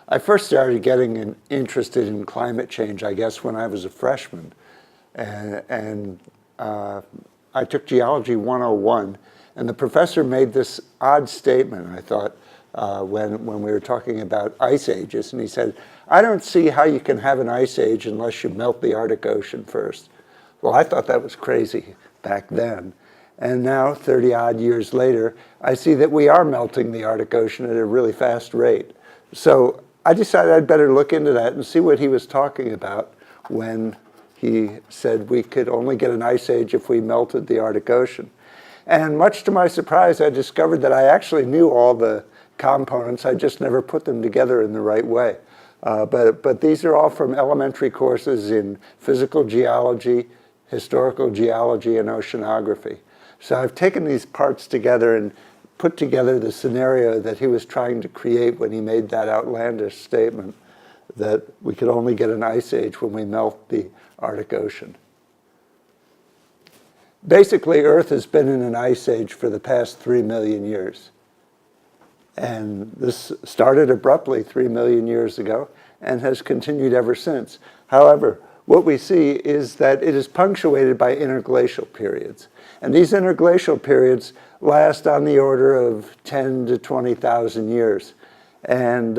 I first started getting interested in climate change, I guess, when I was a freshman. And I took Geology 101, and the professor made this odd statement, I thought, when we were talking about ice ages. And he said, I don't see how you can have an ice age unless you melt the Arctic Ocean first. Well, I thought that was crazy back then. And now, 30-odd years later, I see that we are melting the Arctic Ocean at a really fast rate. So I decided I'd better look into that and see what he was talking about when he said we could only get an ice age if we melted the Arctic Ocean. And much to my surprise, I discovered that I actually knew all the components. I just never put them together in the right way. But these are all from elementary courses in physical geology, historical geology, and oceanography. So I've taken these parts together and put together the scenario that he was trying to create when he made that outlandish statement that we could only get an ice age when we melt the Arctic Ocean. Basically, Earth has been in an ice age for the past 3 million years. And this started abruptly 3 million years ago and has continued ever since. However, what we see is that it is punctuated by interglacial periods. And these interglacial periods last on the order of 10 to 20,000 years. And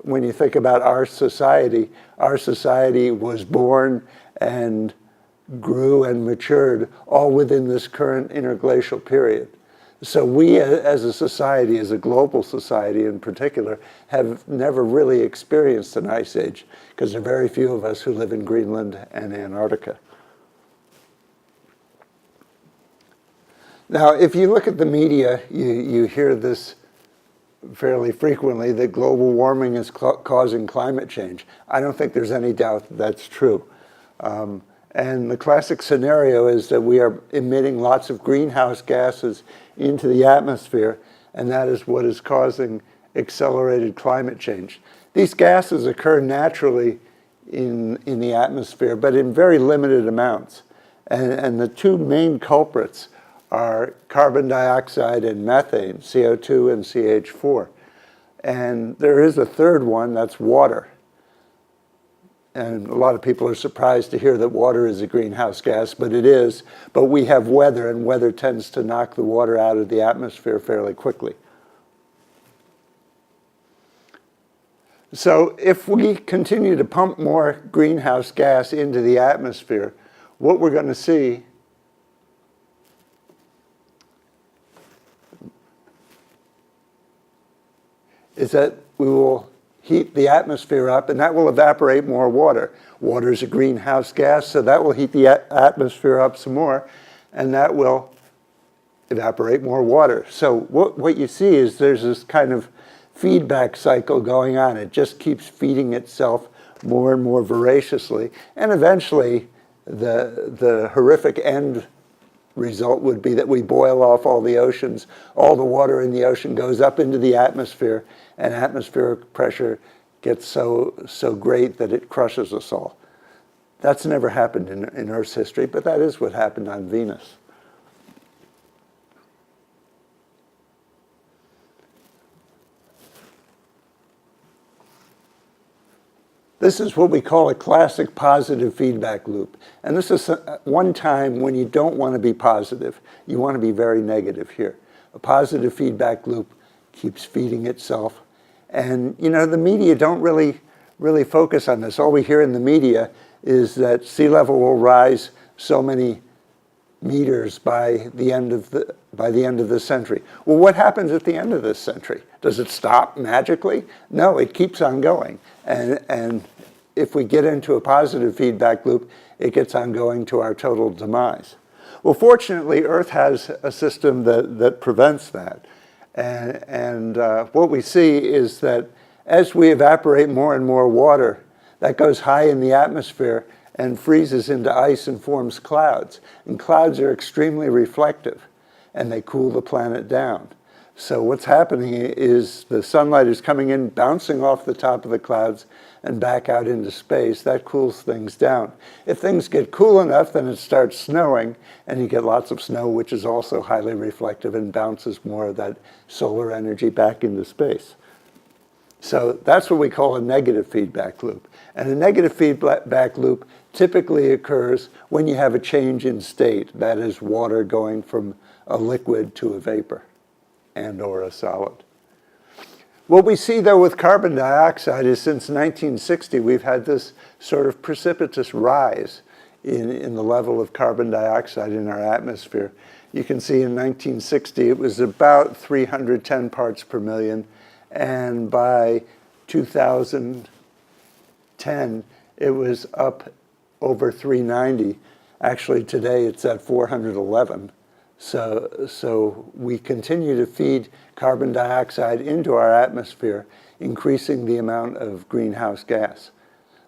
when you think about our society was born and grew and matured all within this current interglacial period. So we as a society, as a global society in particular, have never really experienced an ice age because there are very few of us who live in Greenland and Antarctica. Now, if you look at the media, you hear this fairly frequently, that global warming is causing climate change. I don't think there's any doubt that that's true. And the classic scenario is that we are emitting lots of greenhouse gases into the atmosphere, and that is what is causing accelerated climate change. These gases occur naturally in the atmosphere, but in very limited amounts. And the two main culprits are carbon dioxide and methane, CO2 and CH4. And there is a third one, that's water. And a lot of people are surprised to hear that water is a greenhouse gas, but it is. But we have weather, and weather tends to knock the water out of the atmosphere fairly quickly. So if we continue to pump more greenhouse gas into the atmosphere, what we're going to see is that we will heat the atmosphere up, and that will evaporate more water. Water is a greenhouse gas, so that will heat the atmosphere up some more, and that will evaporate more water. So what you see is there's this kind of feedback cycle going on. It just keeps feeding itself more and more voraciously, and eventually the horrific end result would be that we boil off all the oceans. All the water in the ocean goes up into the atmosphere, and atmospheric pressure gets so great that it crushes us all. That's never happened in Earth's history, but that is what happened on Venus. This is what we call a classic positive feedback loop. And this is one time when you don't want to be positive. You want to be very negative here. A positive feedback loop keeps feeding itself. And you know, the media don't really focus on this. All we hear in the media is that sea level will rise so many meters by the end of the century. Well, what happens at the end of this century? Does it stop magically? No, it keeps on going. And if we get into a positive feedback loop, it gets on going to our total demise. Well, fortunately, Earth has a system that prevents that. And what we see is that as we evaporate more and more water, that goes high in the atmosphere and freezes into ice and forms clouds. And clouds are extremely reflective, and they cool the planet down. So what's happening is the sunlight is coming in, bouncing off the top of the clouds and back out into space. That cools things down. If things get cool enough, then it starts snowing, and you get lots of snow, which is also highly reflective and bounces more of that solar energy back into space. So that's what we call a negative feedback loop. And a negative feedback loop typically occurs when you have a change in state, that is, water going from a liquid to a vapor and or a solid. What we see, though, with carbon dioxide is since 1960, we've had this sort of precipitous rise in the level of carbon dioxide in our atmosphere. You can see in 1960, it was about 310 parts per million, and by 2010, it was up over 390. Actually, today it's at 411. So we continue to feed carbon dioxide into our atmosphere, increasing the amount of greenhouse gas.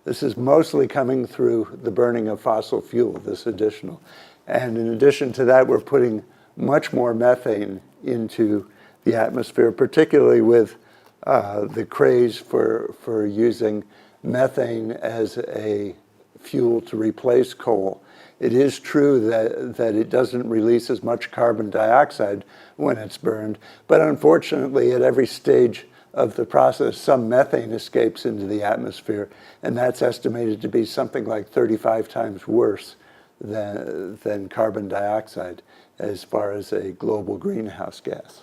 This is mostly coming through the burning of fossil fuel, this additional. And in addition to that, we're putting much more methane into the atmosphere, particularly with the craze for using methane as a fuel to replace coal. It is true that it doesn't release as much carbon dioxide when it's burned, but unfortunately at every stage of the process, some methane escapes into the atmosphere, and that's estimated to be something like 35 times worse than carbon dioxide as far as a global greenhouse gas.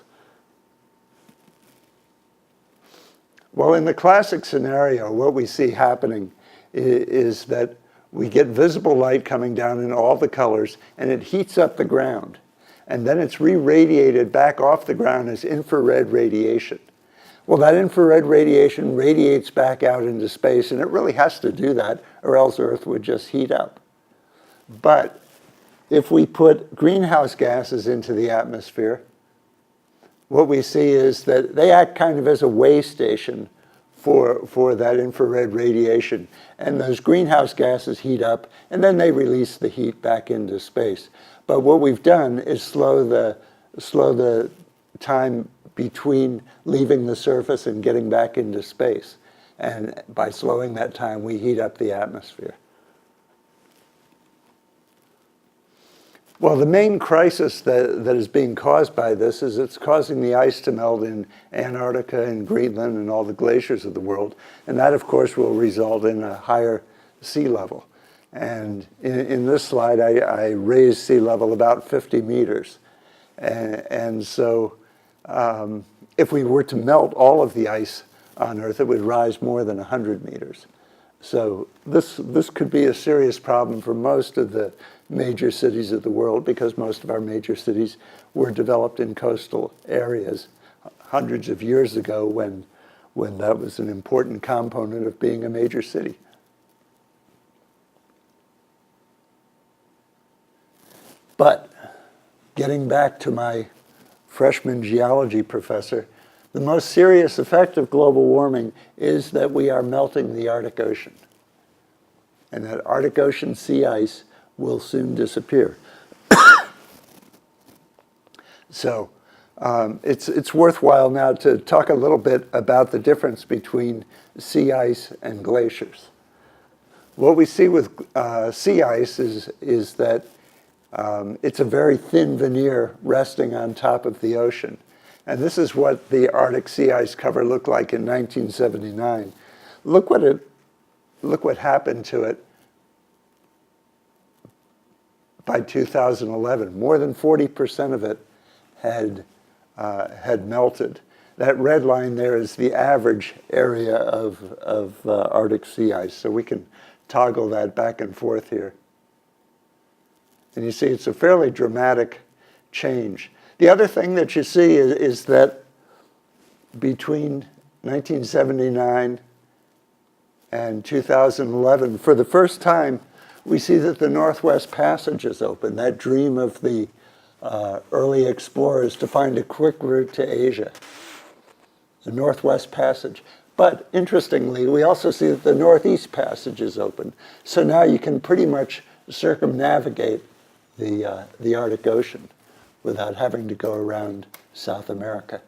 Well, in the classic scenario, what we see happening is that we get visible light coming down in all the colors, and it heats up the ground. And then it's re-radiated back off the ground as infrared radiation. Well, that infrared radiation radiates back out into space, and it really has to do that, or else Earth would just heat up. But if we put greenhouse gases into the atmosphere, what we see is that they act kind of as a way station for that infrared radiation. And those greenhouse gases heat up, and then they release the heat back into space. But what we've done is slow the time between leaving the surface and getting back into space. And by slowing that time, we heat up the atmosphere. Well, the main crisis that is being caused by this is it's causing the ice to melt in Antarctica and Greenland and all the glaciers of the world. And that, of course, will result in a higher sea level. And in this slide, I raised sea level about 50 meters. And so if we were to melt all of the ice on Earth, it would rise more than 100 meters. So this could be a serious problem for most of the major cities of the world, because most of our major cities were developed in coastal areas hundreds of years ago when that was an important component of being a major city. But getting back to my freshman geology professor, the most serious effect of global warming is that we are melting the Arctic Ocean, and that Arctic Ocean sea ice will soon disappear. So it's worthwhile now to talk a little bit about the difference between sea ice and glaciers. What we see with sea ice is that it's a very thin veneer resting on top of the ocean. And this is what the Arctic sea ice cover looked like in 1979. Look what happened to it by 2011. More than 40% of it had melted. That red line there is the average area of Arctic sea ice. So we can toggle that back and forth here. And you see it's a fairly dramatic change. The other thing that you see is that between 1979 and 2011, for the first time, we see that the Northwest Passage is open, that dream of the early explorers to find a quick route to Asia, the Northwest Passage. But interestingly, we also see that the Northeast Passage is open. So now you can pretty much circumnavigate the Arctic Ocean without having to go around South America.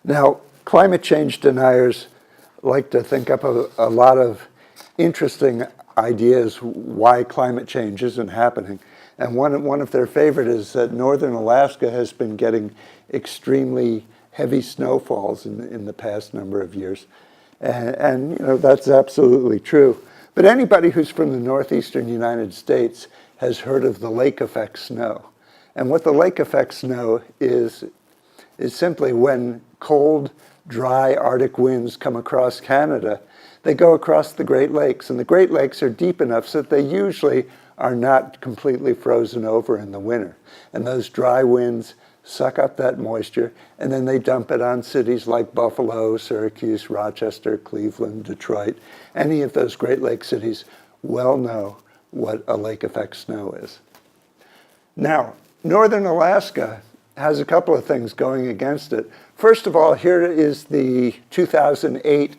Now, climate change deniers like to think up a lot of interesting ideas why climate change isn't happening. And one of their favorite is that northern Alaska has been getting extremely heavy snowfalls in the past number of years. And that's absolutely true. But anybody who's from the northeastern United States has heard of the lake effect snow. And what the lake effect snow is simply when cold, dry Arctic winds come across Canada, they go across the Great Lakes. And the Great Lakes are deep enough so that they usually are not completely frozen over in the winter. And those dry winds suck up that moisture, and then they dump it on cities like Buffalo, Syracuse, Rochester, Cleveland, Detroit. Any of those Great Lakes cities well know what a lake effect snow is. Now, northern Alaska has a couple of things going against it. First of all, here is the 2008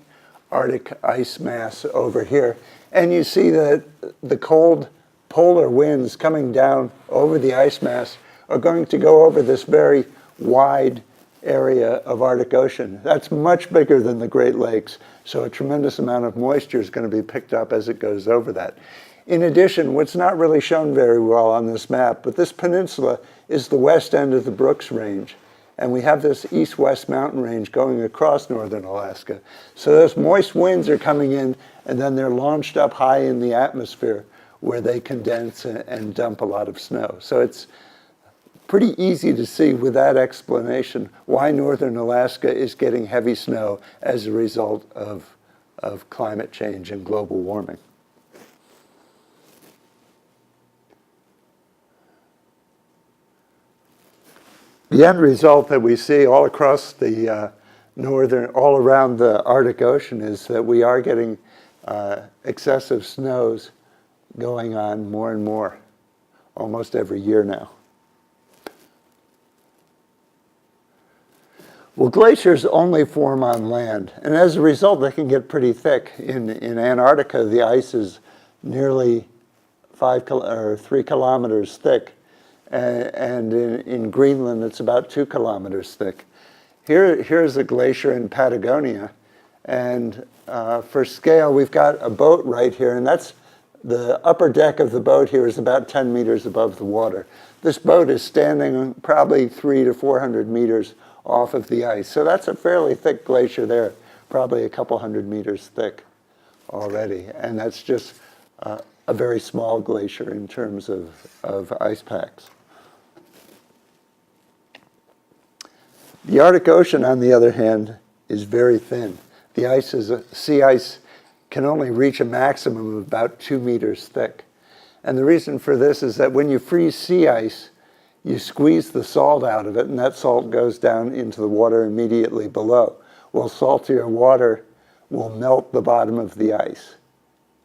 Arctic ice mass over here. And you see that the cold polar winds coming down over the ice mass are going to go over this very wide area of Arctic Ocean. That's much bigger than the Great Lakes, so a tremendous amount of moisture is going to be picked up as it goes over that. In addition, what's not really shown very well on this map, but this peninsula is the west end of the Brooks Range, and we have this east-west mountain range going across northern Alaska. So those moist winds are coming in, and then they're launched up high in the atmosphere where they condense and dump a lot of snow. So it's pretty easy to see with that explanation why northern Alaska is getting heavy snow as a result of climate change and global warming. The end result that we see all across the all around the Arctic Ocean is that we are getting excessive snows going on more and more, almost every year now. Well, glaciers only form on land, and as a result, they can get pretty thick. In Antarctica, the ice is nearly 3 kilometers thick, and in Greenland, it's about 2 kilometers thick. Here's a glacier in Patagonia, and for scale, we've got a boat right here, and that's the upper deck of the boat here is about 10 meters above the water. This boat is standing probably 300 to 400 meters off of the ice. So that's a fairly thick glacier there, probably a couple hundred meters thick already. And that's just a very small glacier in terms of ice packs. The Arctic Ocean, on the other hand, is very thin. The sea ice can only reach a maximum of about 2 meters thick. And the reason for this is that when you freeze sea ice, you squeeze the salt out of it, and that salt goes down into the water immediately below. Well, saltier water will melt the bottom of the ice.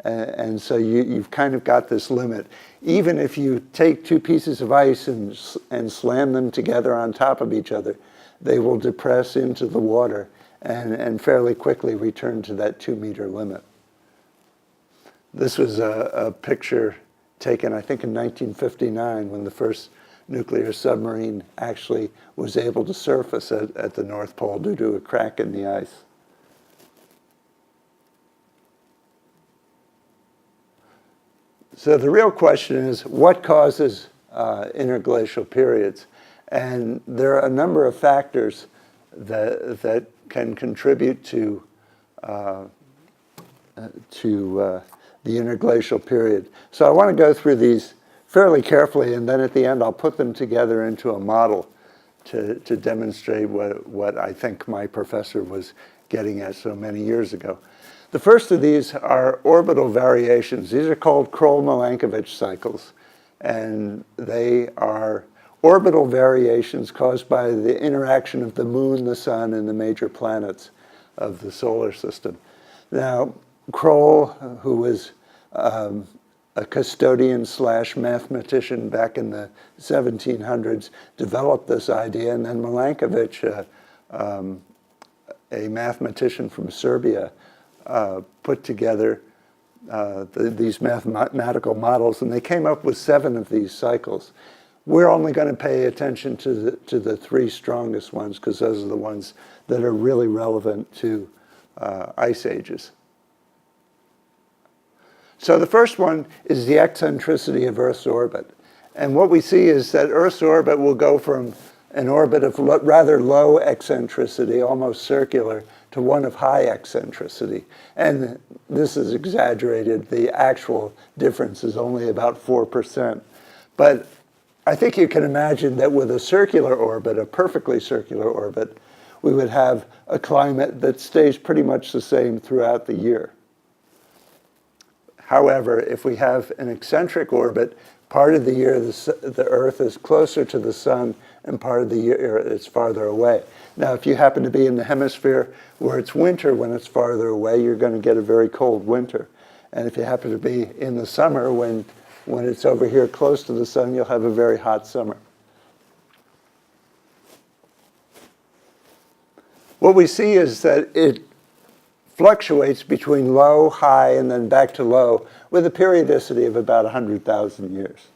And so you've kind of got this limit. Even if you take two pieces of ice and slam them together on top of each other, they will depress into the water and fairly quickly return to that 2 meter limit. This was a picture taken, I think, in 1959 when the first nuclear submarine actually was able to surface at the North Pole due to a crack in the ice. So the real question is, what causes interglacial periods? And there are a number of factors that can contribute to the interglacial period. So I want to go through these fairly carefully, and then at the end I'll put them together into a model to demonstrate what I think my professor was getting at so many years ago. The first of these are orbital variations. These are called Kroll-Milankovitch cycles, and they are orbital variations caused by the interaction of the moon, the sun, and the major planets of the solar system. Now, Kroll, who was a custodian / mathematician back in the 1700s, developed this idea, and then Milankovitch, a mathematician from Serbia, put together these mathematical models, and they came up with 7 of these cycles. We're only going to pay attention to the 3 strongest ones because those are the ones that are really relevant to ice ages. So the first one is the eccentricity of Earth's orbit. And what we see is that Earth's orbit will go from an orbit of rather low eccentricity, almost circular, to one of high eccentricity. And this is exaggerated. The actual difference is only about 4%. But I think you can imagine that with a circular orbit, a perfectly circular orbit, we would have a climate that stays pretty much the same throughout the year. However, if we have an eccentric orbit, part of the year the Earth is closer to the sun and part of the year it's farther away. Now, if you happen to be in the hemisphere where it's winter when it's farther away, you're going to get a very cold winter. And if you happen to be in the summer when it's over here close to the sun, you'll have a very hot summer. What we see is that it fluctuates between low, high, and then back to low with a periodicity of about 100,000 years.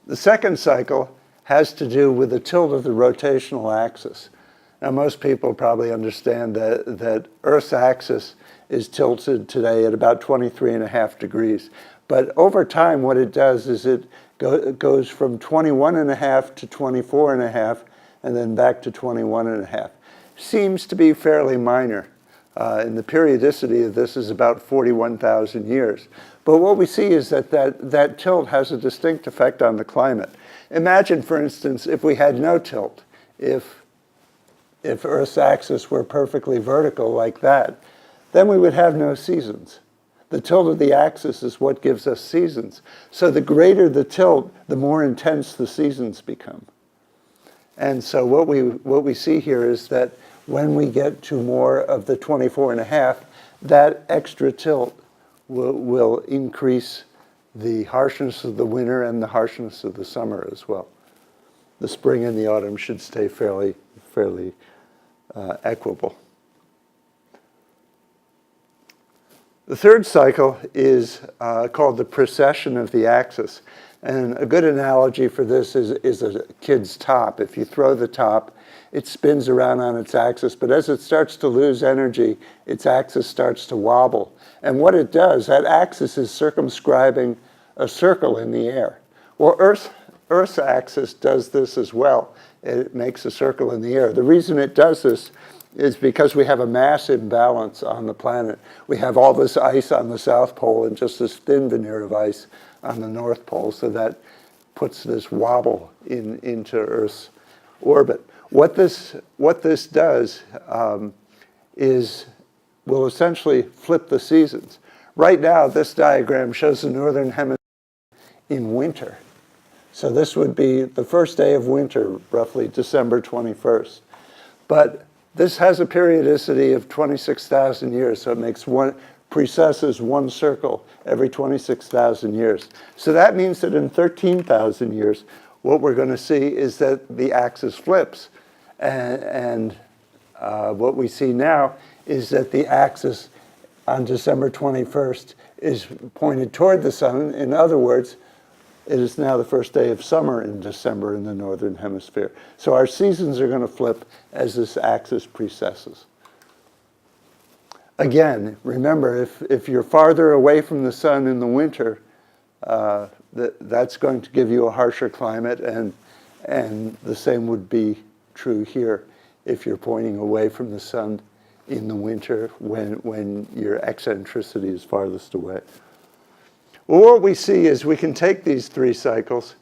The second cycle has to do with the tilt of the rotational axis. Now, most people probably understand that Earth's axis is tilted today at about 23.5 degrees. But over time, what it does is it goes from 21.5 to 24.5, and then back to 21.5. Seems to be fairly minor. And the periodicity of this is about 41,000 years. But what we see is that tilt has a distinct effect on the climate. Imagine, for instance, if we had no tilt, if Earth's axis were perfectly vertical like that, then we would have no seasons. The tilt of the axis is what gives us seasons. So the greater the tilt, the more intense the seasons become. And so what we see here is that when we get to more of the 24.5, that extra tilt will increase the harshness of the winter and the harshness of the summer as well. The spring and the autumn should stay fairly equable. The third cycle is called the precession of the axis. And a good analogy for this is a kid's top. If you throw the top, it spins around on its axis, but as it starts to lose energy, its axis starts to wobble. And what it does, that axis is circumscribing a circle in the air. Well, Earth's axis does this as well. It makes a circle in the air. The reason it does this is because we have a mass imbalance on the planet. We have all this ice on the South Pole and just this thin veneer of ice on the North Pole, so that puts this wobble into Earth's orbit. What this does is will essentially flip the seasons. Right now, this diagram shows the northern hemisphere in winter. So this would be the first day of winter, roughly December 21st. But this has a periodicity of 26,000 years, so it precesses one circle every 26,000 years. So that means that in 13,000 years, what we're going to see is that the axis flips. And what we see now is that the axis on December 21st is pointed toward the sun. In other words, it is now the first day of summer in December in the northern hemisphere. So our seasons are going to flip as this axis precesses. Again, remember, if you're farther away from the sun in the winter, that's going to give you a harsher climate, and the same would be true here if you're pointing away from the sun in the winter when your eccentricity is farthest away. Well, what we see is we can take these three cycles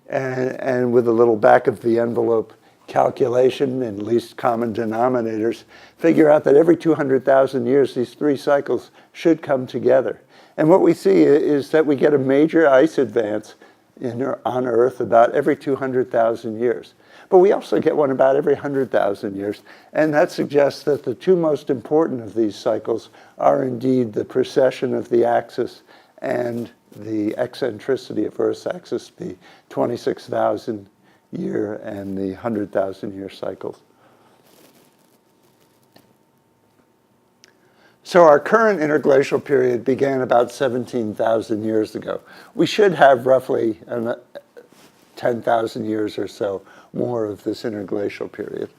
and with a little back of the envelope calculation and least common denominators, figure out that every 200,000 years, these three cycles should come together. And what we see is that we get a major ice advance on Earth about every 200,000 years. But we also get one about every 100,000 years. And that suggests that the two most important of these cycles are indeed the precession of the axis and the eccentricity of Earth's axis, the 26,000 year and the 100,000 year cycles. So our current interglacial period began about 17,000 years ago. We should have roughly 10,000 years or so more of this interglacial period.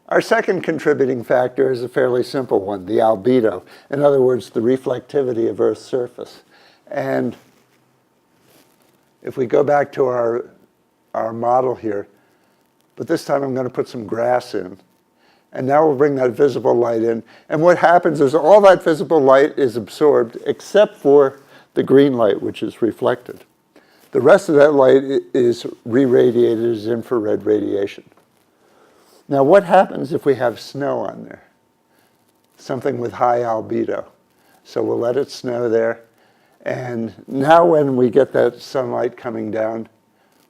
Our second contributing factor is a fairly simple one, the albedo. In other words, the reflectivity of Earth's surface. And if we go back to our model here, but this time I'm going to put some grass in. And now we'll bring that visible light in. And what happens is all that visible light is absorbed except for the green light, which is reflected. The rest of that light is re-radiated as infrared radiation. Now, what happens if we have snow on there? Something with high albedo. So we'll let it snow there. And now when we get that sunlight coming down,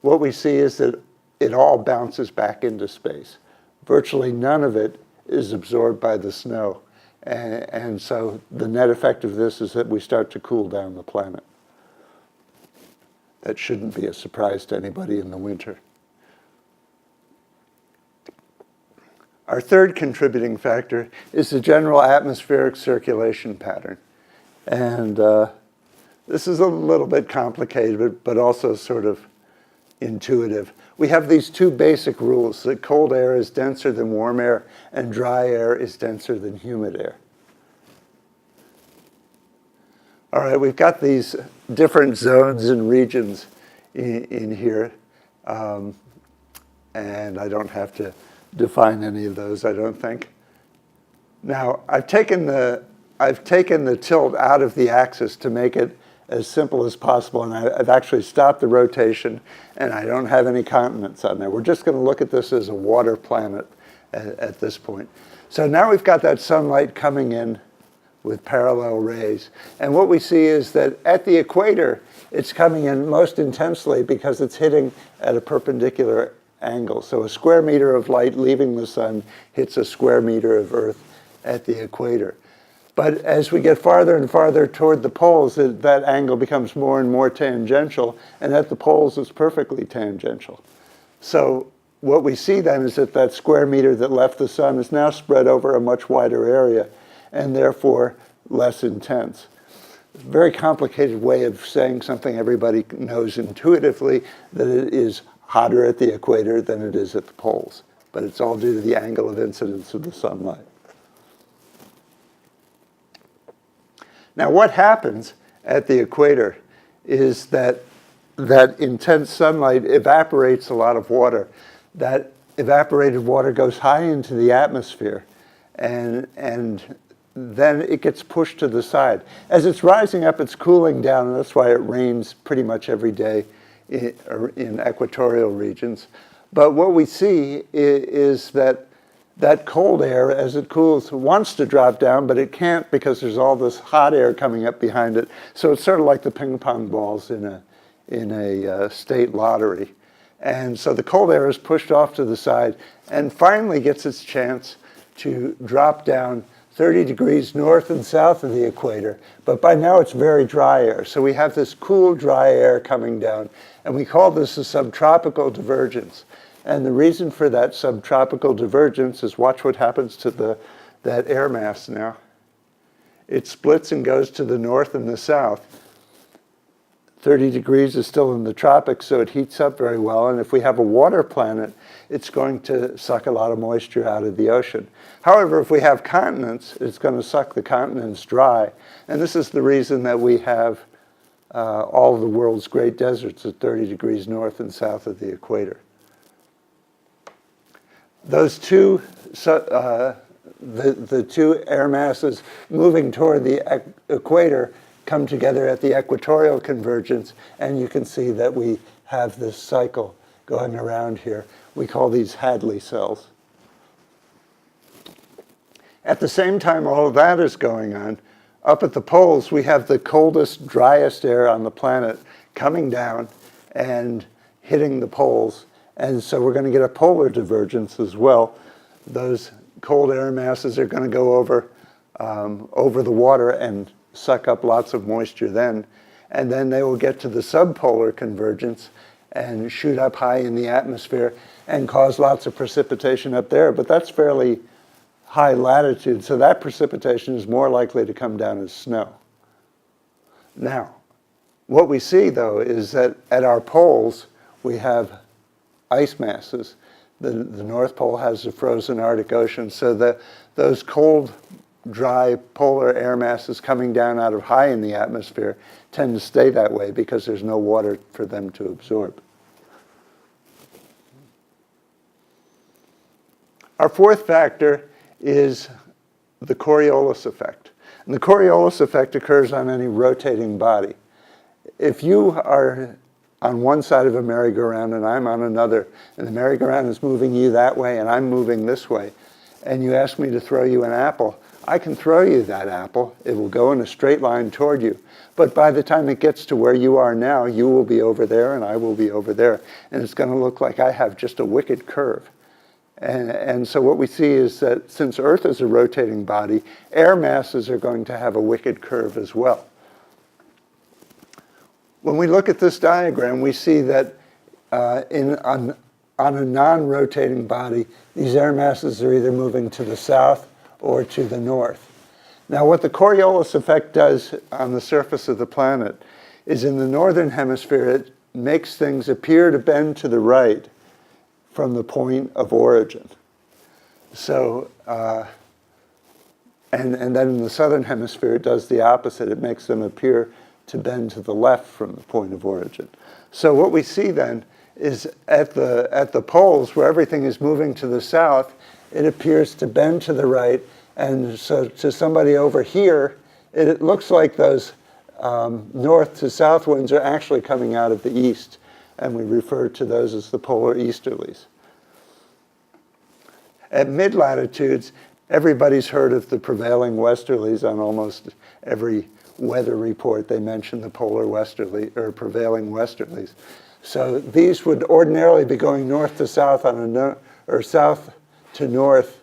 what we see is that it all bounces back into space. Virtually none of it is absorbed by the snow. And so the net effect of this is that we start to cool down the planet. That shouldn't be a surprise to anybody in the winter. Our third contributing factor is the general atmospheric circulation pattern. And this is a little bit complicated, but also sort of intuitive. We have these two basic rules, that cold air is denser than warm air, and dry air is denser than humid air. All right, we've got these different zones and regions in here, and I don't have to define any of those, I don't think. Now, I've taken the tilt out of the axis to make it as simple as possible, and I've actually stopped the rotation, and I don't have any continents on there. We're just going to look at this as a water planet at this point. So now we've got that sunlight coming in with parallel rays, and what we see is that at the equator, it's coming in most intensely because it's hitting at a perpendicular angle. So a square meter of light leaving the sun hits a square meter of Earth at the equator. But as we get farther and farther toward the poles, that angle becomes more and more tangential, and at the poles it's perfectly tangential. So what we see then is that that square meter that left the sun is now spread over a much wider area, and therefore less intense. A very complicated way of saying something everybody knows intuitively, that it is hotter at the equator than it is at the poles. But it's all due to the angle of incidence of the sunlight. Now, what happens at the equator is that intense sunlight evaporates a lot of water. That evaporated water goes high into the atmosphere, and then it gets pushed to the side. As it's rising up, it's cooling down, and that's why it rains pretty much every day in equatorial regions. But what we see is that cold air, as it cools, wants to drop down, but it can't because there's all this hot air coming up behind it. So it's sort of like the ping pong balls in a state lottery. And so the cold air is pushed off to the side and finally gets its chance to drop down 30 degrees north and south of the equator. But by now it's very dry air. So we have this cool, dry air coming down, and we call this a subtropical divergence. And the reason for that subtropical divergence is, watch what happens to that air mass now. It splits and goes to the north and the south. 30 degrees is still in the tropics, so it heats up very well. And if we have a water planet, it's going to suck a lot of moisture out of the ocean. However, if we have continents, it's going to suck the continents dry. And this is the reason that we have all of the world's great deserts at 30 degrees north and south of the equator. Those two, the two air masses moving toward the equator come together at the equatorial convergence, and you can see that we have this cycle going around here. We call these Hadley cells. At the same time all of that is going on, up at the poles we have the coldest, driest air on the planet coming down and hitting the poles. And so we're going to get a polar divergence as well. Those cold air masses are going to go over the water and suck up lots of moisture then. And then they will get to the subpolar convergence and shoot up high in the atmosphere and cause lots of precipitation up there. But that's fairly high latitude, so that precipitation is more likely to come down as snow. Now, what we see, though, is that at our poles we have ice masses The North Pole has the frozen Arctic Ocean, so those cold, dry polar air masses coming down out of high in the atmosphere tend to stay that way because there's no water for them to absorb. Our fourth factor is the Coriolis effect. And the Coriolis effect occurs on any rotating body. If you are on one side of a merry-go-round and I'm on another, and the merry-go-round is moving you that way and I'm moving this way, and you ask me to throw you an apple, I can throw you that apple. It will go in a straight line toward you. But by the time it gets to where you are now, you will be over there and I will be over there. And it's going to look like I have just a wicked curve. And so what we see is that since Earth is a rotating body, air masses are going to have a wicked curve as well. When we look at this diagram, we see that on a non-rotating body, these air masses are either moving to the south or to the north. Now, what the Coriolis effect does on the surface of the planet is in the northern hemisphere, it makes things appear to bend to the right from the point of origin. So, and then in the southern hemisphere, it does the opposite. It makes them appear to bend to the left from the point of origin. So what we see then is at the poles where everything is moving to the south, it appears to bend to the right. And so to somebody over here, it looks like those north to south winds are actually coming out of the east. And we refer to those as the polar easterlies. At mid-latitudes, everybody's heard of the prevailing westerlies. On almost every weather report, they mention the polar westerly, or prevailing westerlies. So these would ordinarily be going north to south or south to north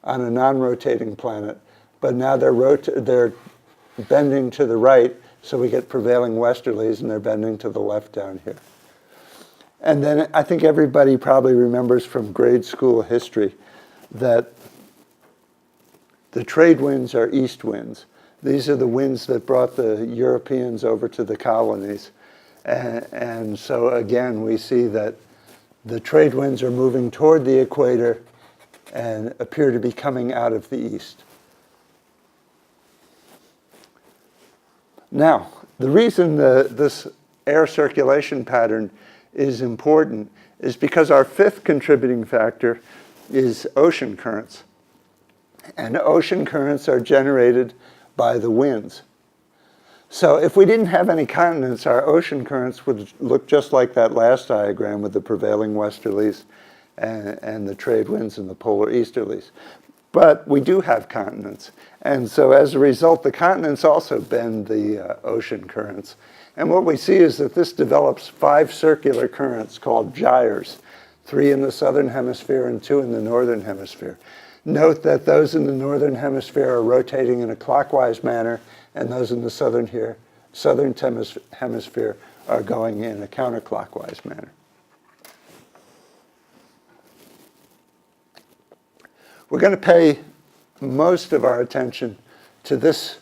on a non-rotating planet. But now they're bending to the right, so we get prevailing westerlies, and they're bending to the left down here. And then I think everybody probably remembers from grade school history that the trade winds are east winds. These are the winds that brought the Europeans over to the colonies. And so again, we see that the trade winds are moving toward the equator and appear to be coming out of the east. Now, the reason this air circulation pattern is important is because our fifth contributing factor is ocean currents. And ocean currents are generated by the winds. So if we didn't have any continents, our ocean currents would look just like that last diagram with the prevailing westerlies and the trade winds and the polar easterlies. But we do have continents. And so as a result, the continents also bend the ocean currents. And what we see is that this develops 5 circular currents called gyres, 3 in the southern hemisphere and 2 in the northern hemisphere. Note that those in the northern hemisphere are rotating in a clockwise manner, and those in the southern hemisphere are going in a counterclockwise manner. We're going to pay most of our attention to this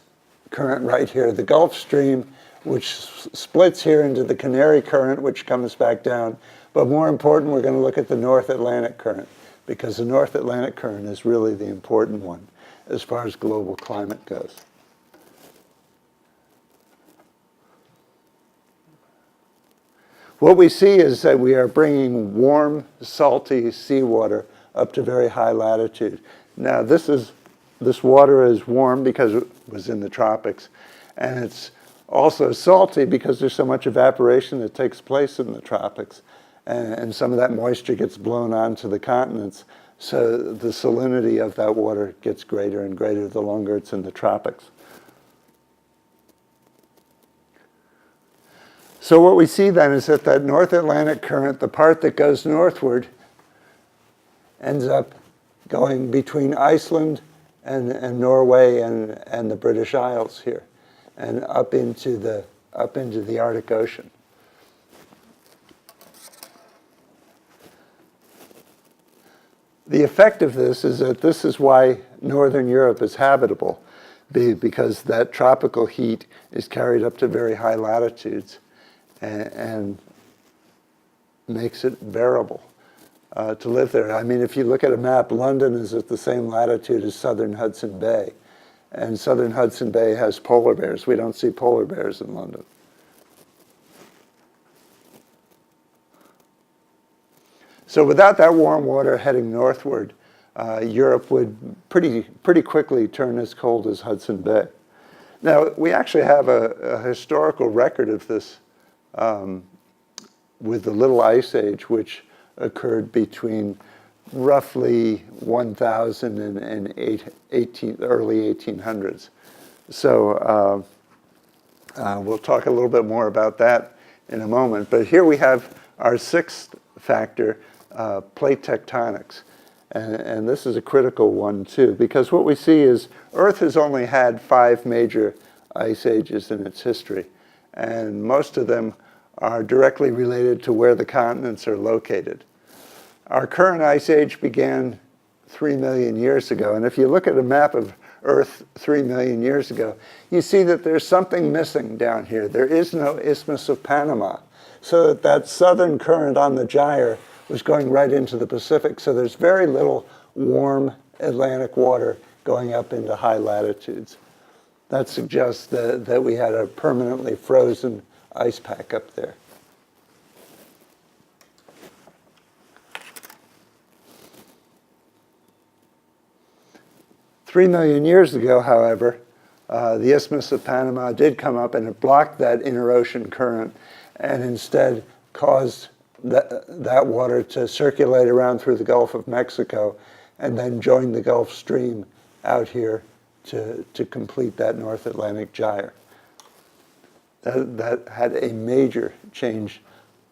current right here, the Gulf Stream, which splits here into the Canary Current, which comes back down. But more important, we're going to look at the North Atlantic Current, because the North Atlantic Current is really the important one as far as global climate goes. What we see is that we are bringing warm, salty seawater up to very high latitude. Now, this water is warm because it was in the tropics, and it's also salty because there's so much evaporation that takes place in the tropics, and some of that moisture gets blown onto the continents, so the salinity of that water gets greater and greater the longer it's in the tropics. So what we see then is that North Atlantic Current, the part that goes northward, ends up going between Iceland and Norway and the British Isles here, and up into the Arctic Ocean. The effect of this is that this is why Northern Europe is habitable, because that tropical heat is carried up to very high latitudes and makes it bearable. to live there. I mean, if you look at a map, London is at the same latitude as southern Hudson Bay. And southern Hudson Bay has polar bears. We don't see polar bears in London. So without that warm water heading northward, Europe would pretty quickly turn as cold as Hudson Bay. Now, we actually have a historical record of this with the Little Ice Age, which occurred between roughly 1000 and early 1800s. So we'll talk a little bit more about that in a moment. But here we have our sixth factor, plate tectonics. And this is a critical one, too, because what we see is Earth has only had 5 major ice ages in its history, and most of them are directly related to where the continents are located. Our current ice age began 3 million years ago, and if you look at a map of Earth 3 million years ago, you see that there's something missing down here. There is no Isthmus of Panama, so that southern current on the gyre was going right into the Pacific, so there's very little warm Atlantic water going up into high latitudes. That suggests that we had a permanently frozen ice pack up there. Three million years ago, however, the Isthmus of Panama did come up and it blocked that interocean current and instead caused that water to circulate around through the Gulf of Mexico and then join the Gulf Stream out here to complete that North Atlantic gyre. That had a major change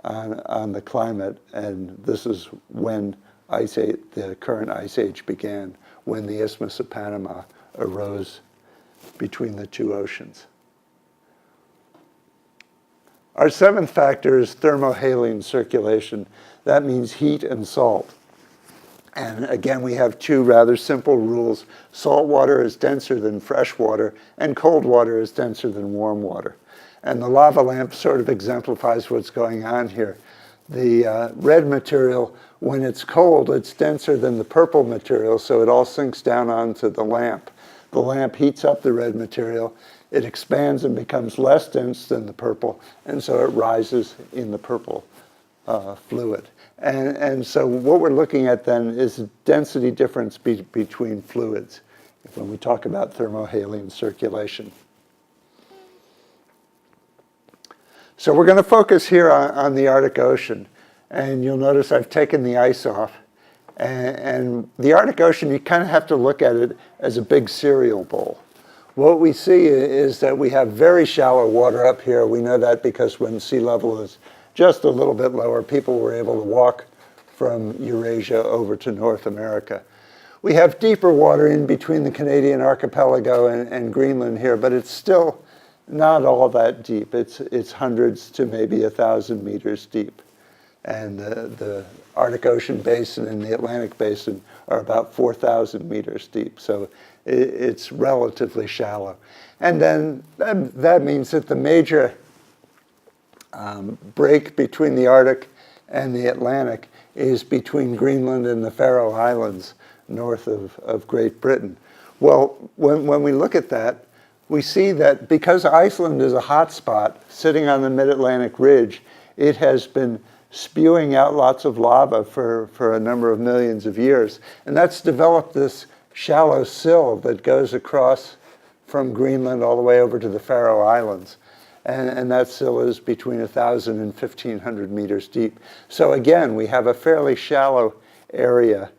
on the climate, and this is when the current ice age began, when the Isthmus of Panama arose between the two oceans. Our seventh factor is thermohaline circulation. That means heat and salt. And again, we have 2 rather simple rules. Salt water is denser than fresh water, and cold water is denser than warm water. And the lava lamp sort of exemplifies what's going on here. The red material, when it's cold, it's denser than the purple material, so it all sinks down onto the lamp. The lamp heats up the red material. It expands and becomes less dense than the purple, and so it rises in the purple fluid. And so what we're looking at then is a density difference between fluids when we talk about thermohaline circulation. So we're going to focus here on the Arctic Ocean, and you'll notice I've taken the ice off. And the Arctic Ocean, you kind of have to look at it as a big cereal bowl. What we see is that we have very shallow water up here. We know that because when sea level is just a little bit lower, people were able to walk from Eurasia over to North America. We have deeper water in between the Canadian archipelago and Greenland here, but it's still not all that deep. It's hundreds to maybe 1,000 meters deep. And the Arctic Ocean basin and the Atlantic basin are about 4,000 meters deep. So it's relatively shallow. And then that means that the major break between the Arctic and the Atlantic is between Greenland and the Faroe Islands, north of Great Britain. Well, when we look at that, we see that because Iceland is a hot spot sitting on the mid-Atlantic ridge, it has been spewing out lots of lava for a number of millions of years. And that's developed this shallow sill that goes across from Greenland all the way over to the Faroe Islands. And that sill is between 1,000 and 1,500 meters deep. So again, we have a fairly shallow area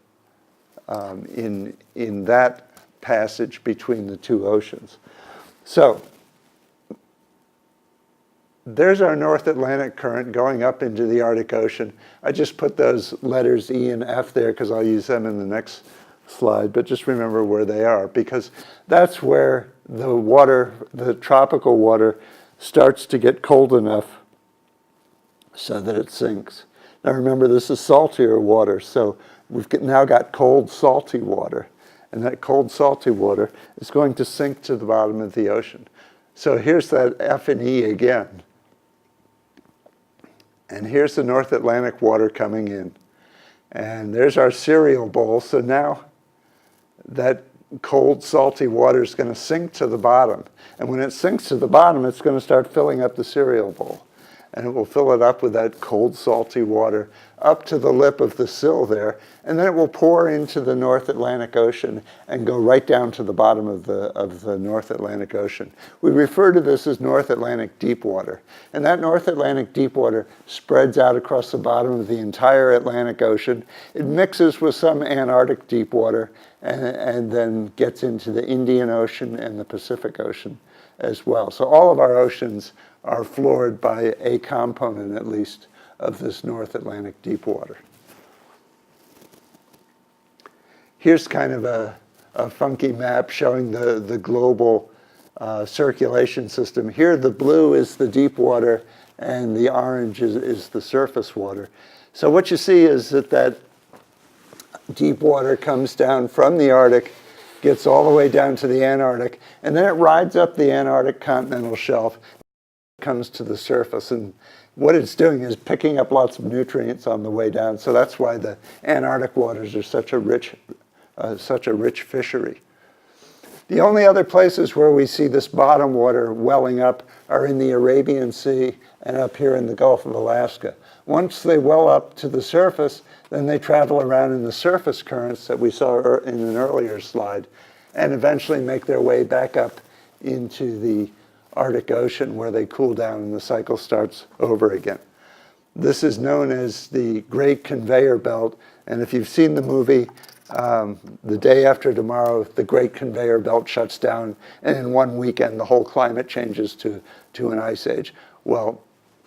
in that passage between the two oceans. So there's our North Atlantic current going up into the Arctic Ocean. I just put those letters E and F there because I'll use them in the next slide, but just remember where they are, because that's where the water, the tropical water, starts to get cold enough so that it sinks. Now remember, this is saltier water, so we've now got cold, salty water, and that cold, salty water is going to sink to the bottom of the ocean. So here's that F and E again. And here's the North Atlantic water coming in. And there's our cereal bowl. So now that cold, salty water is going to sink to the bottom. And when it sinks to the bottom, it's going to start filling up the cereal bowl. And it will fill it up with that cold, salty water up to the lip of the sill there. And then it will pour into the North Atlantic Ocean and go right down to the bottom of the North Atlantic Ocean. We refer to this as North Atlantic deep water. And that North Atlantic deep water spreads out across the bottom of the entire Atlantic Ocean. It mixes with some Antarctic deep water and then gets into the Indian Ocean and the Pacific Ocean as well. So all of our oceans are floored by a component, at least, of this North Atlantic deep water. Here's kind of a funky map showing the global circulation system. Here the blue is the deep water and the orange is the surface water. So what you see is that deep water comes down from the Arctic, gets all the way down to the Antarctic, and then it rides up the Antarctic continental shelf, comes to the surface, and what it's doing is picking up lots of nutrients on the way down. So that's why the Antarctic waters are such a rich fishery. The only other places where we see this bottom water welling up are in the Arabian Sea and up here in the Gulf of Alaska. Once they well up to the surface, then they travel around in the surface currents that we saw in an earlier slide, and eventually make their way back up into the Arctic Ocean, where they cool down and the cycle starts over again. This is known as the Great Conveyor Belt, and if you've seen the movie The Day After Tomorrow, the Great Conveyor Belt shuts down, and in one weekend the whole climate changes to an ice age. Well,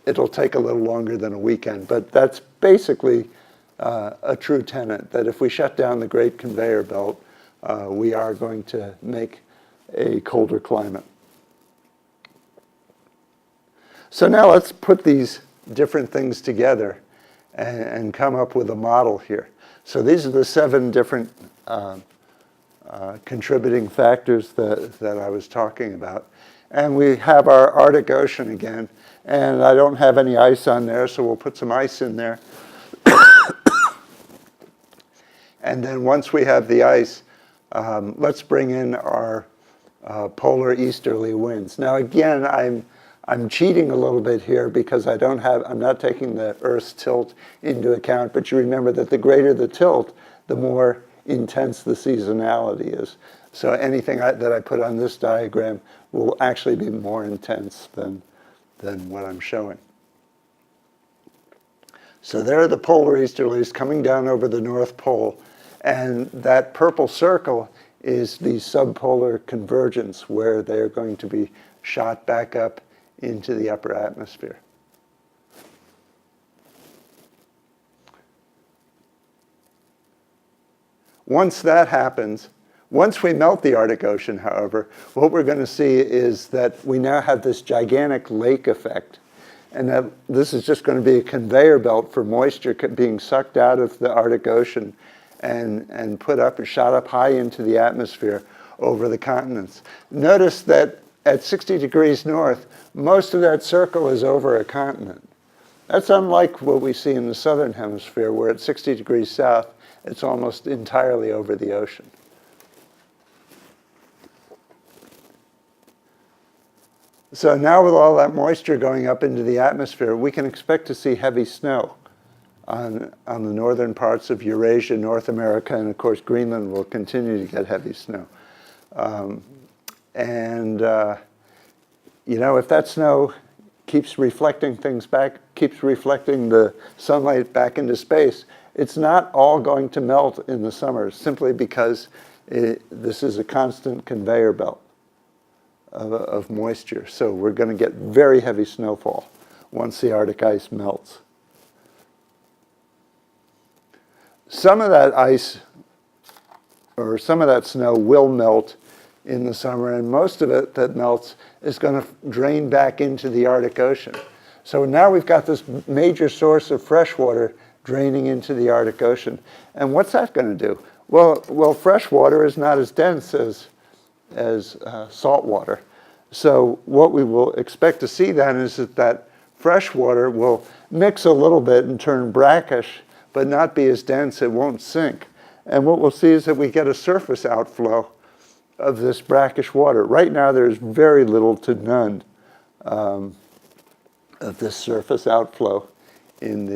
it'll take a little longer than a weekend, but that's basically a true tenet, that if we shut down the Great Conveyor Belt, we are going to make a colder climate. So now let's put these different things together and come up with a model here. So these are the 7 different contributing factors that I was talking about. And we have our Arctic Ocean again. And I don't have any ice on there, so we'll put some ice in there. And then once we have the ice, let's bring in our polar easterly winds. Now again, I'm cheating a little bit here because I'm not taking the Earth's tilt into account, but you remember that the greater the tilt, the more intense the seasonality is. So anything that I put on this diagram will actually be more intense than what I'm showing. So there are the polar easterlies coming down over the North Pole, and that purple circle is the subpolar convergence, where they're going to be shot back up into the upper atmosphere. Once that happens, once we melt the Arctic Ocean, however, what we're going to see is that we now have this gigantic lake effect, and that this is just going to be a conveyor belt for moisture being sucked out of the Arctic Ocean and put up and shot up high into the atmosphere over the continents. Notice that at 60 degrees north, most of that circle is over a continent. That's unlike what we see in the southern hemisphere, where at 60 degrees south, it's almost entirely over the ocean. So now with all that moisture going up into the atmosphere, we can expect to see heavy snow on the northern parts of Eurasia, North America, and of course Greenland will continue to get heavy snow. You know, if that snow keeps reflecting things back, keeps reflecting the sunlight back into space, it's not all going to melt in the summer, simply because this is a constant conveyor belt of moisture. So we're going to get very heavy snowfall once the Arctic ice melts. Some of that ice, or some of that snow, will melt in the summer, and most of it that melts is going to drain back into the Arctic Ocean. So now we've got this major source of fresh water draining into the Arctic Ocean. And what's that going to do? Well, fresh water is not as dense as salt water. So what we will expect to see then is that fresh water will mix a little bit and turn brackish, but not be as dense, it won't sink. And what we'll see is that we get a surface outflow of this brackish water. Right now there's very little to none of this surface outflow from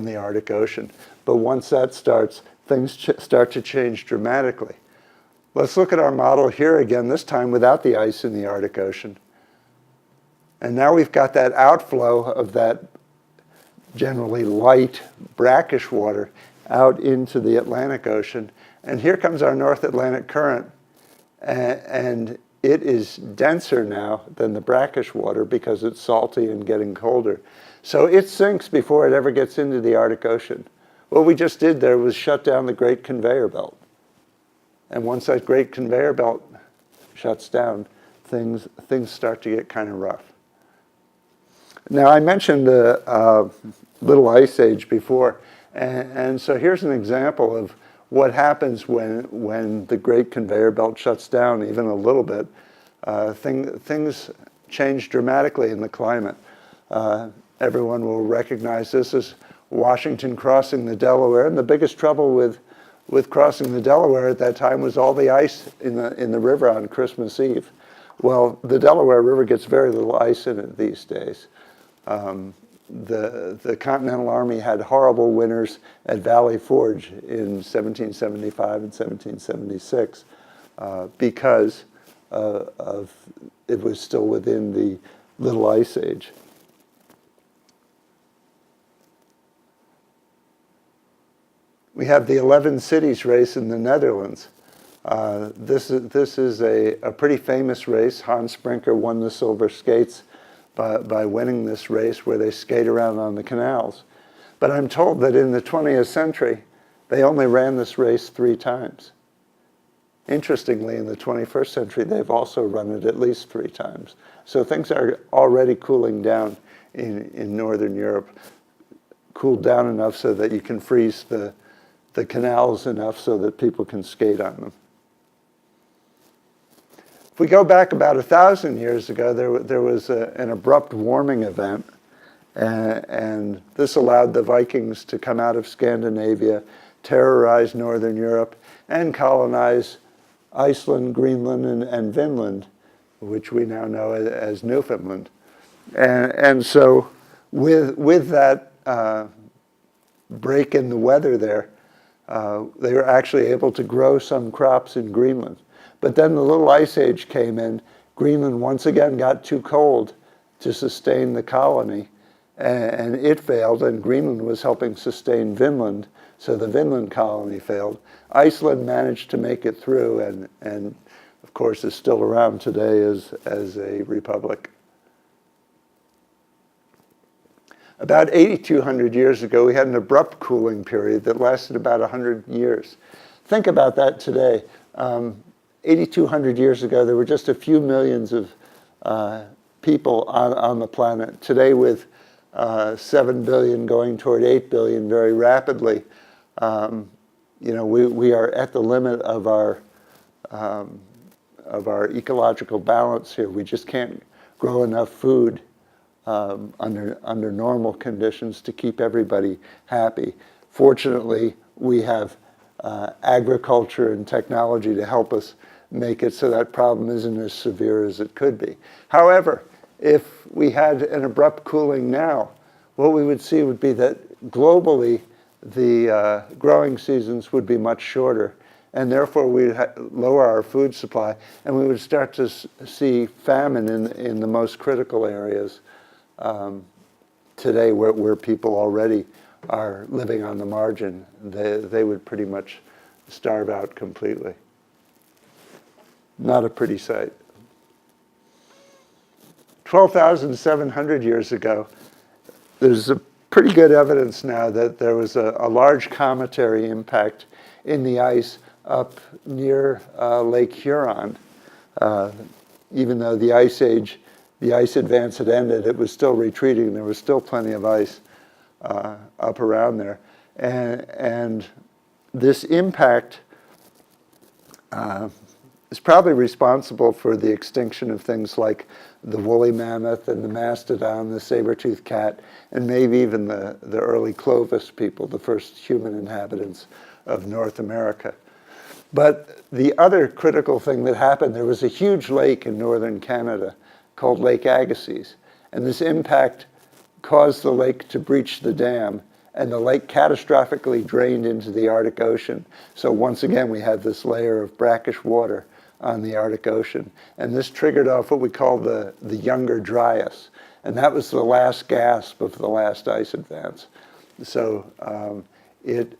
the Arctic Ocean. But once that starts, things start to change dramatically. Let's look at our model here again, this time without the ice in the Arctic Ocean. And now we've got that outflow of that generally light, brackish water out into the Atlantic Ocean. And here comes our North Atlantic current. And it is denser now than the brackish water because it's salty and getting colder. So it sinks before it ever gets into the Arctic Ocean. What we just did there was shut down the Great Conveyor Belt. And once that Great Conveyor Belt shuts down, things start to get kind of rough. Now, I mentioned the Little Ice Age before, and so here's an example of what happens when the Great Conveyor Belt shuts down even a little bit. Things change dramatically in the climate. Everyone will recognize this as Washington crossing the Delaware, and the biggest trouble with crossing the Delaware at that time was all the ice in the river on Christmas Eve. Well, the Delaware River gets very little ice in it these days. The Continental Army had horrible winters at Valley Forge in 1775 and 1776 because it was still within the Little Ice Age. We have the 11 cities race in the Netherlands. This is a pretty famous race. Hans Brinker won the silver skates by winning this race where they skate around on the canals. But I'm told that in the 20th century, they only ran this race 3 times. Interestingly, in the 21st century, they've also run it at least 3 times. So things are already cooling down in Northern Europe, cooled down enough so that you can freeze the canals enough so that people can skate on them. If we go back about 1,000 years ago, there was an abrupt warming event, and this allowed the Vikings to come out of Scandinavia, terrorize Northern Europe, and colonize Iceland, Greenland, and Vinland, which we now know as Newfoundland. And so with that break in the weather there, they were actually able to grow some crops in Greenland. But then the Little Ice Age came in. Greenland once again got too cold to sustain the colony, and it failed, and Greenland was helping sustain Vinland, so the Vinland colony failed. Iceland managed to make it through, and of course is still around today as a republic. About 8,200 years ago, we had an abrupt cooling period that lasted about 100 years. Think about that today. 8,200 years ago, there were just a few millions of people on the planet. Today, with 7 billion going toward 8 billion very rapidly, we are at the limit of our ecological balance here. We just can't grow enough food under normal conditions to keep everybody happy. Fortunately, we have agriculture and technology to help us make it so that problem isn't as severe as it could be. However, if we had an abrupt cooling now, what we would see would be that globally the growing seasons would be much shorter, and therefore we'd lower our food supply, and we would start to see famine in the most critical areas today where people already are living on the margin. They would pretty much starve out completely. Not a pretty sight. 12,700 years ago, there's a pretty good evidence now that there was a large cometary impact in the ice up near Lake Huron. Even though the ice advance had ended, it was still retreating. There was still plenty of ice up around there. And this impact is probably responsible for the extinction of things like the woolly mammoth and the mastodon, the saber-toothed cat, and maybe even the early Clovis people, the first human inhabitants of North America. But the other critical thing that happened, there was a huge lake in northern Canada called Lake Agassiz, and this impact caused the lake to breach the dam, and the lake catastrophically drained into the Arctic Ocean. So once again, we have this layer of brackish water on the Arctic Ocean. And this triggered off what we call the Younger Dryas. And that was the last gasp of the last ice advance. So it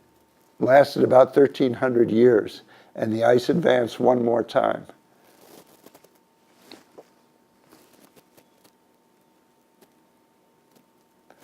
lasted about 1,300 years, and the ice advanced one more time.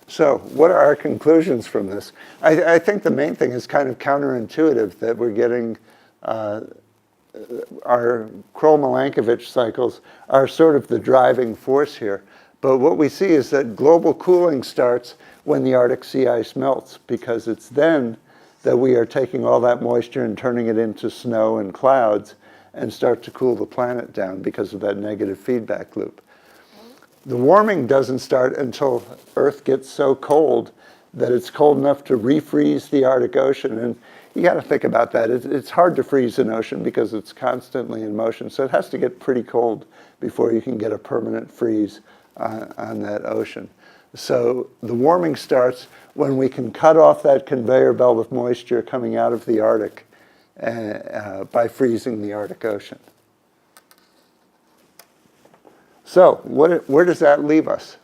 So what are our conclusions from this? I think the main thing is kind of counterintuitive, that we're getting our Kroll-Milankovitch cycles are sort of the driving force here. But what we see is that global cooling starts when the Arctic sea ice melts, because it's then that we are taking all that moisture and turning it into snow and clouds and start to cool the planet down because of that negative feedback loop. The warming doesn't start until Earth gets so cold that it's cold enough to refreeze the Arctic Ocean. And you got to think about that. It's hard to freeze an ocean because it's constantly in motion. So it has to get pretty cold before you can get a permanent freeze on that ocean. So the warming starts when we can cut off that conveyor belt of moisture coming out of the Arctic by freezing the Arctic Ocean. So where does that leave us?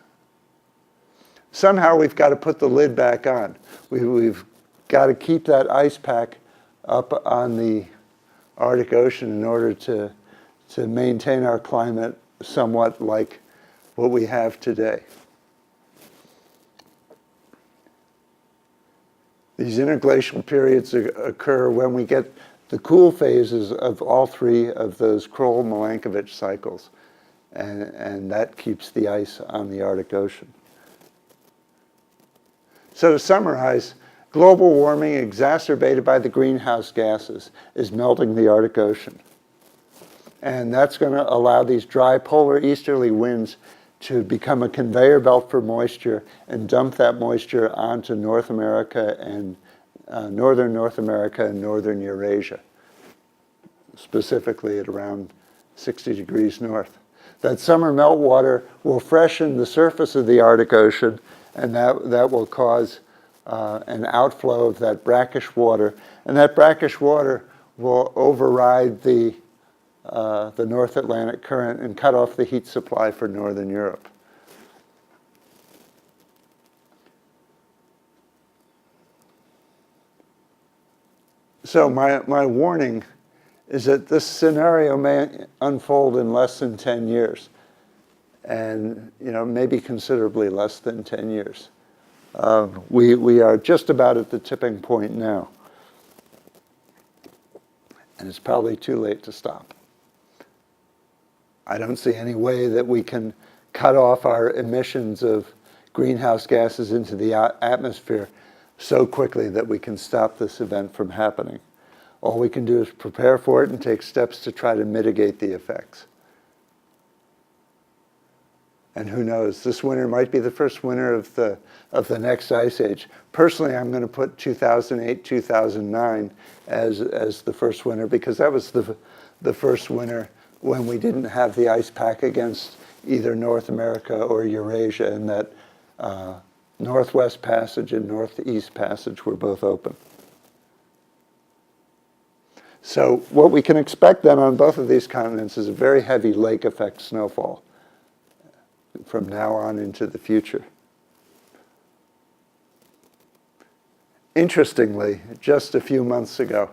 Somehow we've got to put the lid back on. We've got to keep that ice pack up on the Arctic Ocean in order to maintain our climate somewhat like what we have today. These interglacial periods occur when we get the cool phases of all three of those Kroll-Milankovitch cycles. And that keeps the ice on the Arctic Ocean. So to summarize, global warming exacerbated by the greenhouse gases is melting the Arctic Ocean. And that's going to allow these dry polar easterly winds to become a conveyor belt for moisture and dump that moisture onto North America and northern North America and northern Eurasia, specifically at around 60 degrees north. That summer meltwater will freshen the surface of the Arctic Ocean, and that will cause an outflow of that brackish water. And that brackish water will override the North Atlantic current and cut off the heat supply for Northern Europe. So my warning is that this scenario may unfold in less than 10 years, and maybe considerably less than 10 years. We are just about at the tipping point now, and it's probably too late to stop. I don't see any way that we can cut off our emissions of greenhouse gases into the atmosphere so quickly that we can stop this event from happening. All we can do is prepare for it and take steps to try to mitigate the effects. And who knows, this winter might be the first winter of the next ice age. Personally, I'm going to put 2008, 2009 as the first winter, because that was the first winter when we didn't have the ice pack against either North America or Eurasia, and that Northwest Passage and Northeast Passage were both open. So what we can expect then on both of these continents is a very heavy lake effect snowfall from now on into the future. Interestingly, just a few months ago,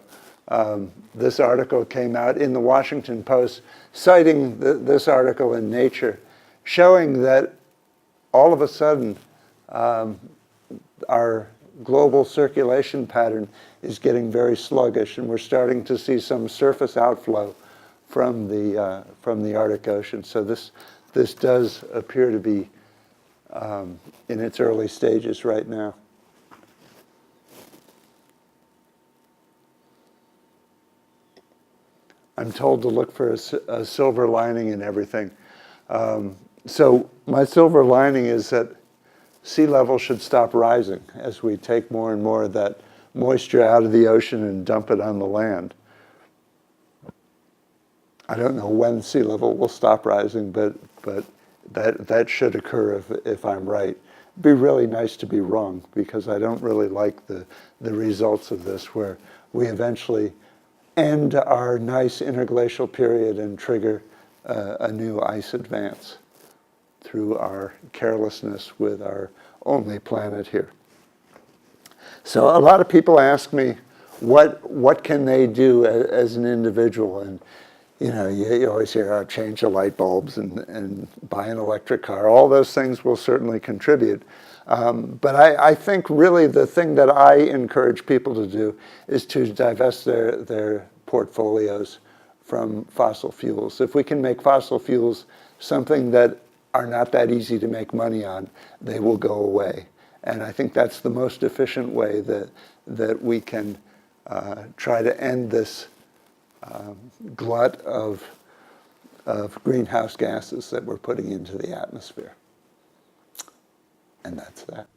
this article came out in the Washington Post citing this article in Nature, showing that all of a sudden our global circulation pattern is getting very sluggish, and we're starting to see some surface outflow from the Arctic Ocean. So this does appear to be in its early stages right now. I'm told to look for a silver lining in everything. So my silver lining is that sea level should stop rising as we take more and more of that moisture out of the ocean and dump it on the land. I don't know when sea level will stop rising, but that should occur if I'm right. It'd be really nice to be wrong, because I don't really like the results of this, where we eventually end our nice interglacial period and trigger a new ice advance through our carelessness with our only planet here. So a lot of people ask me, what can they do as an individual? And you always hear, oh, change the light bulbs and buy an electric car. All those things will certainly contribute. But I think really the thing that I encourage people to do is to divest their portfolios from fossil fuels. If we can make fossil fuels something that are not that easy to make money on, they will go away. And I think that's the most efficient way that we can try to end this glut of greenhouse gases that we're putting into the atmosphere. And that's that.